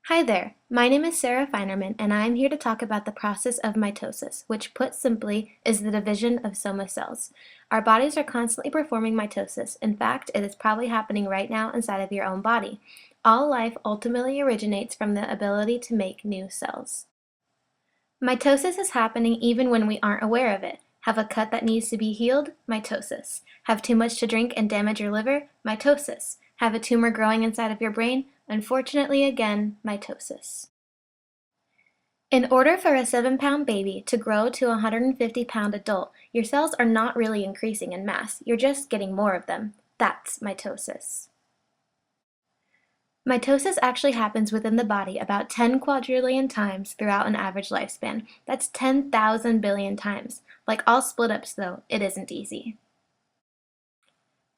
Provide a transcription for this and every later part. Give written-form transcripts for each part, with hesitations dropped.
Hi there, my name is Sara Feinerman and I am here to talk about the process of mitosis, which put simply is the division of soma cells. Our bodies are constantly performing mitosis. In fact, it is probably happening right now inside of your own body. All life ultimately originates from the ability to make new cells. Mitosis is happening even when we aren't aware of it. Have a cut that needs to be healed? Mitosis. Have too much to drink and damage your liver? Mitosis. Have a tumor growing inside of your brain? Unfortunately, again, mitosis. In order for a 7-pound baby to grow to a 150-pound adult, your cells are not really increasing in mass, you're just getting more of them. That's mitosis. Mitosis actually happens within the body about 10 quadrillion times throughout an average lifespan. That's 10,000 billion times. Like all split-ups though, it isn't easy.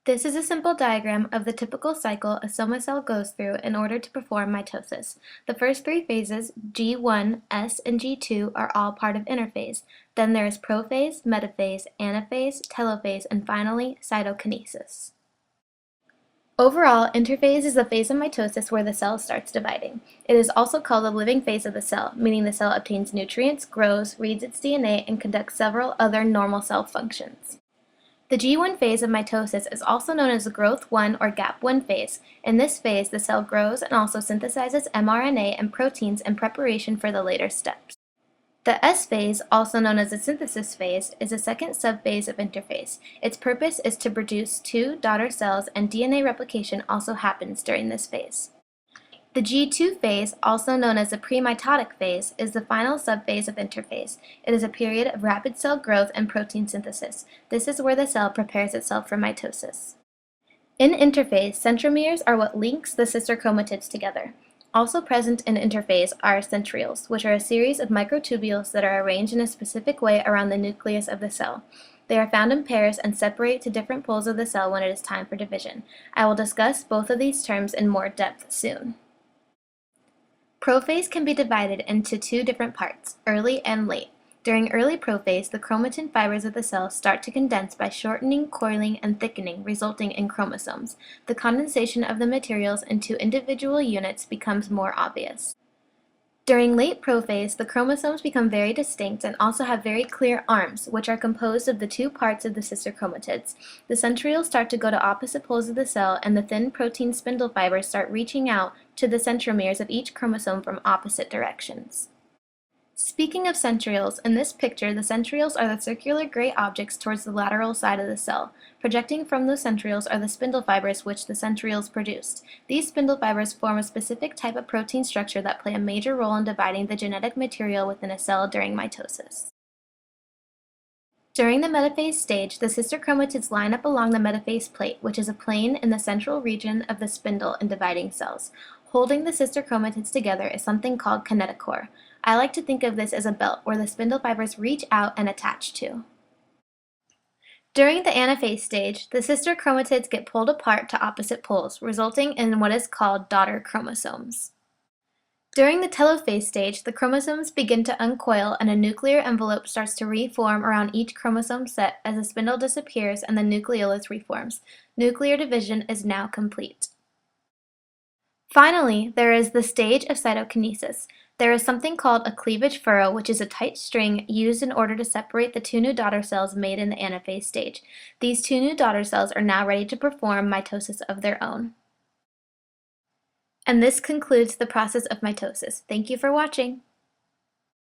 This is a simple diagram of the typical cycle a soma cell goes through in order to perform mitosis. The first three phases, G1, S, and G2, are all part of interphase. Then there is prophase, metaphase, anaphase, telophase, and finally, cytokinesis. Overall, interphase is the phase of mitosis where the cell starts dividing. It is also called the living phase of the cell, meaning the cell obtains nutrients, grows, reads its DNA, and conducts several other normal cell functions. The G1 phase of mitosis is also known as the growth 1 or gap 1 phase. In this phase, the cell grows and also synthesizes mRNA and proteins in preparation for the later steps. The S phase, also known as the synthesis phase, is a second subphase of interphase. Its purpose is to produce two daughter cells, and DNA replication also happens during this phase. The G2 phase, also known as the premitotic phase, is the final subphase of interphase. It is a period of rapid cell growth and protein synthesis. This is where the cell prepares itself for mitosis. In interphase, centromeres are what links the sister chromatids together. Also present in interphase are centrioles, which are a series of microtubules that are arranged in a specific way around the nucleus of the cell. They are found in pairs and separate to different poles of the cell when it is time for division. I will discuss both of these terms in more depth soon. Prophase can be divided into two different parts, early and late. During early prophase, the chromatin fibers of the cell start to condense by shortening, coiling, and thickening, resulting in chromosomes. The condensation of the materials into individual units becomes more obvious. During late prophase, the chromosomes become very distinct and also have very clear arms, which are composed of the two parts of the sister chromatids. The centrioles start to go to opposite poles of the cell, and the thin protein spindle fibers start reaching out to the centromeres of each chromosome from opposite directions. Speaking of centrioles, in this picture, the centrioles are the circular gray objects towards the lateral side of the cell. Projecting from those centrioles are the spindle fibers which the centrioles produced. These spindle fibers form a specific type of protein structure that play a major role in dividing the genetic material within a cell during mitosis. During the metaphase stage, the sister chromatids line up along the metaphase plate, which is a plane in the central region of the spindle in dividing cells. Holding the sister chromatids together is something called kinetochore. I like to think of this as a belt where the spindle fibers reach out and attach to. During the anaphase stage, the sister chromatids get pulled apart to opposite poles, resulting in what is called daughter chromosomes. During the telophase stage, the chromosomes begin to uncoil and a nuclear envelope starts to reform around each chromosome set as the spindle disappears and the nucleolus reforms. Nuclear division is now complete. Finally, there is the stage of cytokinesis. There is something called a cleavage furrow, which is a tight string used in order to separate the two new daughter cells made in the anaphase stage. These two new daughter cells are now ready to perform mitosis of their own. And this concludes the process of mitosis. Thank you for watching.